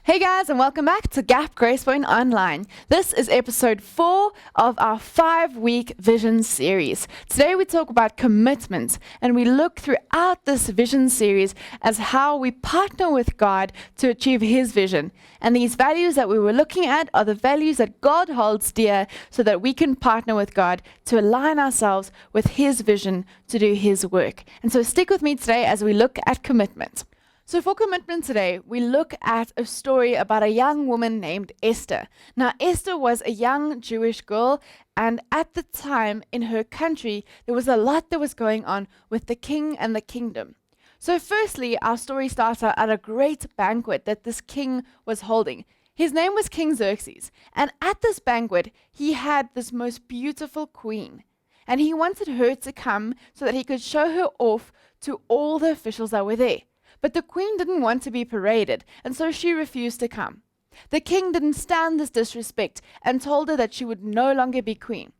Hey guys, and welcome back to Gap Gracepoint Online. This is episode 4 of our 5-week vision series. Today we talk about commitment, and we look throughout this vision series as how we partner with God to achieve His vision. And these values that we were looking at are the values that God holds dear so that we can partner with God to align ourselves with His vision to do His work. And so stick with me today as we look at commitment. So for commitment today, we look at a story about a young woman named Esther. Now, Esther was a young Jewish girl, and at the time in her country, there was a lot that was going on with the king and the kingdom. So firstly, our story starts out at a great banquet that this king was holding. His name was King Xerxes, and at this banquet, he had this most beautiful queen. And he wanted her to come so that he could show her off to all the officials that were there. But the queen didn't want to be paraded, and so she refused to come. The king didn't stand this disrespect and told her that she would no longer be queen.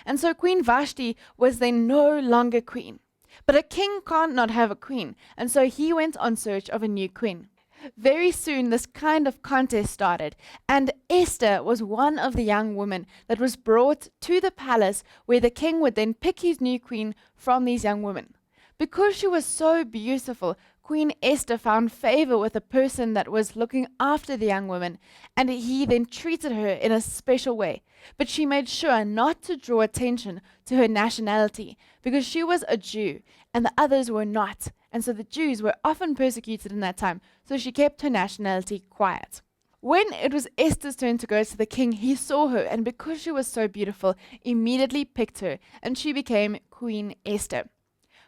And so Queen Vashti was then no longer queen. But a king can't not have a queen, and so he went on search of a new queen. Very soon this kind of contest started, and Esther was one of the young women that was brought to the palace where the king would then pick his new queen from these young women. Because she was so beautiful, Queen Esther found favor with the person that was looking after the young woman, and he then treated her in a special way. But she made sure not to draw attention to her nationality, because she was a Jew, and the others were not. And so the Jews were often persecuted in that time, so she kept her nationality quiet. When it was Esther's turn to go to the king, he saw her, and because she was so beautiful, immediately picked her, and she became Queen Esther.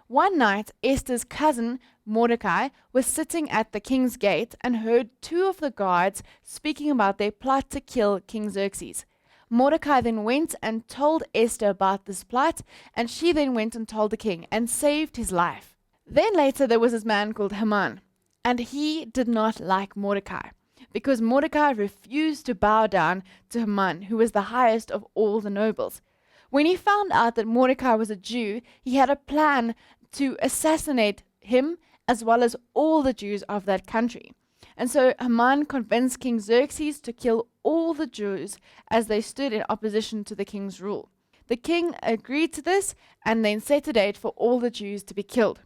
One night, Esther's cousin, Mordecai, was sitting at the king's gate and heard two of the guards speaking about their plot to kill King Xerxes. Mordecai then went and told Esther about this plot, and she then went and told the king and saved his life. Then later there was this man called Haman, and he did not like Mordecai, because Mordecai refused to bow down to Haman, who was the highest of all the nobles. When he found out that Mordecai was a Jew, he had a plan to assassinate him as well as all the Jews of that country. And so Haman convinced King Xerxes to kill all the Jews as they stood in opposition to the king's rule. The king agreed to this and then set a date for all the Jews to be killed.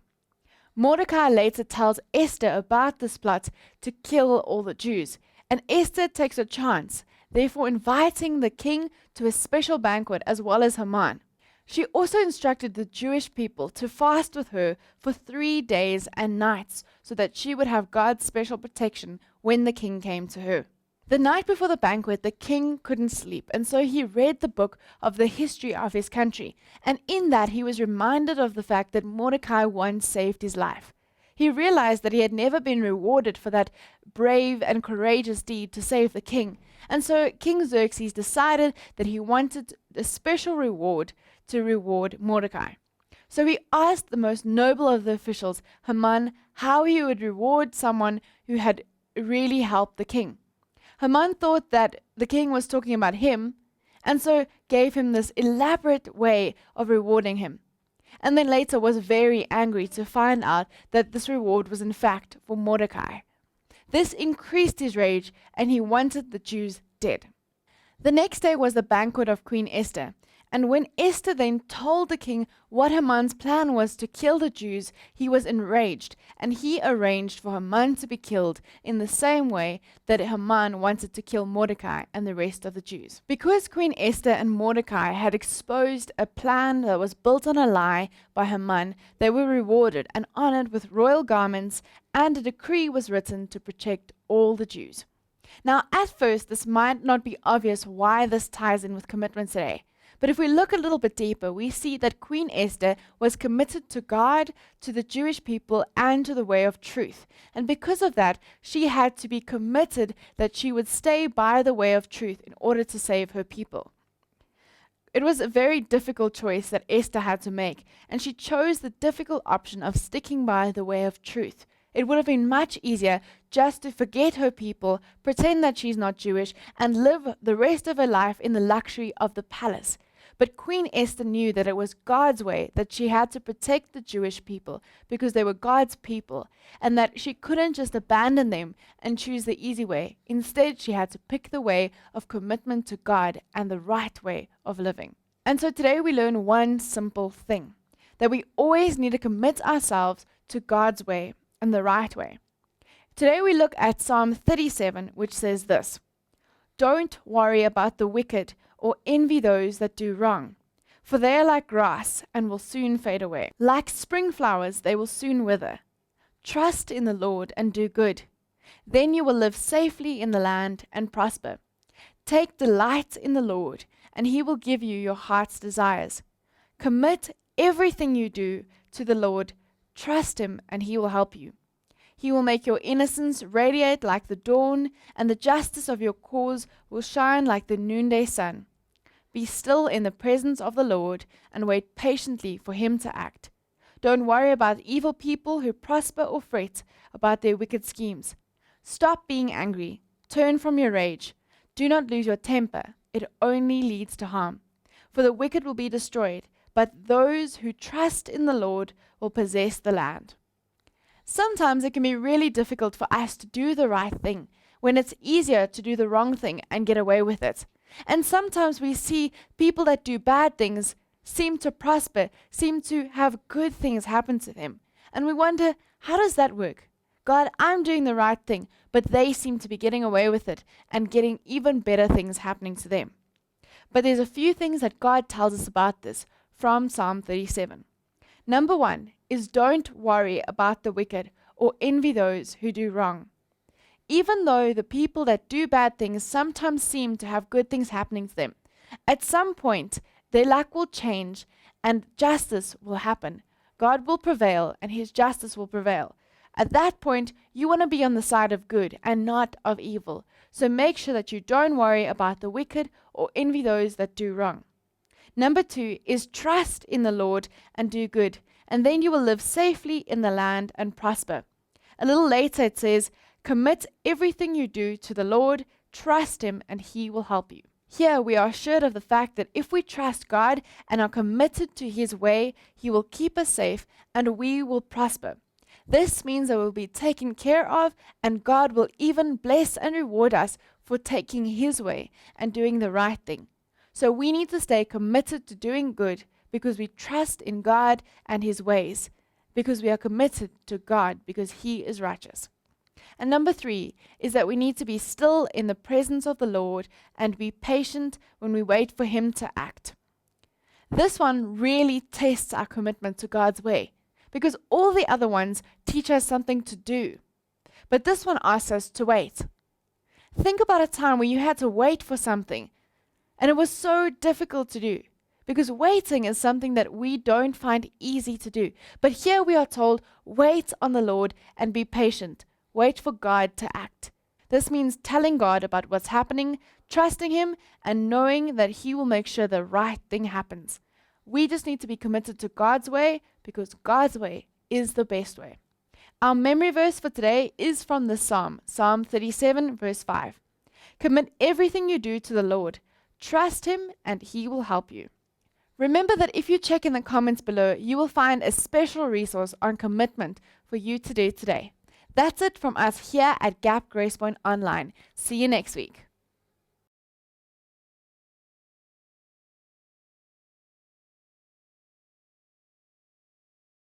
Mordecai later tells Esther about this plot to kill all the Jews, and Esther takes a chance, therefore inviting the king to a special banquet as well as Haman. She also instructed the Jewish people to fast with her for 3 days and nights so that she would have God's special protection when the king came to her. The night before the banquet, the king couldn't sleep, and so he read the book of the history of his country, and in that he was reminded of the fact that Mordecai once saved his life. He realized that he had never been rewarded for that brave and courageous deed to save the king, and so King Xerxes decided that he wanted a special reward to reward Mordecai. So he asked the most noble of the officials, Haman, how he would reward someone who had really helped the king. Haman thought that the king was talking about him, and so gave him this elaborate way of rewarding him. And then later was very angry to find out that this reward was in fact for Mordecai. This increased his rage, and he wanted the Jews dead. The next day was the banquet of Queen Esther. And when Esther then told the king what Haman's plan was to kill the Jews, he was enraged, and he arranged for Haman to be killed in the same way that Haman wanted to kill Mordecai and the rest of the Jews. Because Queen Esther and Mordecai had exposed a plan that was built on a lie by Haman, they were rewarded and honored with royal garments, and a decree was written to protect all the Jews. Now, at first, this might not be obvious why this ties in with commitment today. But if we look a little bit deeper, we see that Queen Esther was committed to God, to the Jewish people, and to the way of truth. And because of that, she had to be committed that she would stay by the way of truth in order to save her people. It was a very difficult choice that Esther had to make, and she chose the difficult option of sticking by the way of truth. It would have been much easier just to forget her people, pretend that she's not Jewish, and live the rest of her life in the luxury of the palace. But Queen Esther knew that it was God's way that she had to protect the Jewish people because they were God's people, and that she couldn't just abandon them and choose the easy way. Instead, she had to pick the way of commitment to God and the right way of living. And so today we learn one simple thing, that we always need to commit ourselves to God's way and the right way. Today we look at Psalm 37, which says this: "Don't worry about the wicked or envy those that do wrong, for they are like grass and will soon fade away. Like spring flowers, they will soon wither. Trust in the Lord and do good. Then you will live safely in the land and prosper. Take delight in the Lord, and he will give you your heart's desires. Commit everything you do to the Lord. Trust him, and he will help you. He will make your innocence radiate like the dawn, and the justice of your cause will shine like the noonday sun. Be still in the presence of the Lord and wait patiently for him to act. Don't worry about evil people who prosper or fret about their wicked schemes. Stop being angry. Turn from your rage. Do not lose your temper. It only leads to harm. For the wicked will be destroyed, but those who trust in the Lord will possess the land." Sometimes it can be really difficult for us to do the right thing when it's easier to do the wrong thing and get away with it. And sometimes we see people that do bad things seem to prosper, seem to have good things happen to them. And we wonder, how does that work? God, I'm doing the right thing, but they seem to be getting away with it and getting even better things happening to them. But there's a few things that God tells us about this from Psalm 37. Number one is don't worry about the wicked or envy those who do wrong. Even though the people that do bad things sometimes seem to have good things happening to them, at some point their luck will change and justice will happen. God will prevail and his justice will prevail. At that point, you want to be on the side of good and not of evil. So make sure that you don't worry about the wicked or envy those that do wrong. Number two is trust in the Lord and do good, and then you will live safely in the land and prosper. A little later it says, commit everything you do to the Lord, trust him, and he will help you. Here we are assured of the fact that if we trust God and are committed to his way, he will keep us safe and we will prosper. This means that we'll be taken care of, and God will even bless and reward us for taking his way and doing the right thing. So we need to stay committed to doing good because we trust in God and his ways, because we are committed to God because he is righteous. And number three is that we need to be still in the presence of the Lord and be patient when we wait for him to act. This one really tests our commitment to God's way, because all the other ones teach us something to do. But this one asks us to wait. Think about a time where you had to wait for something, and it was so difficult to do, because waiting is something that we don't find easy to do. But here we are told, wait on the Lord and be patient. Wait for God to act. This means telling God about what's happening, trusting him, and knowing that he will make sure the right thing happens. We just need to be committed to God's way because God's way is the best way. Our memory verse for today is from the Psalm, Psalm 37, verse 5. Commit everything you do to the Lord. Trust him and he will help you. Remember that if you check in the comments below, you will find a special resource on commitment for you to do today. That's it from us here at Gap Grace Point Online. See you next week.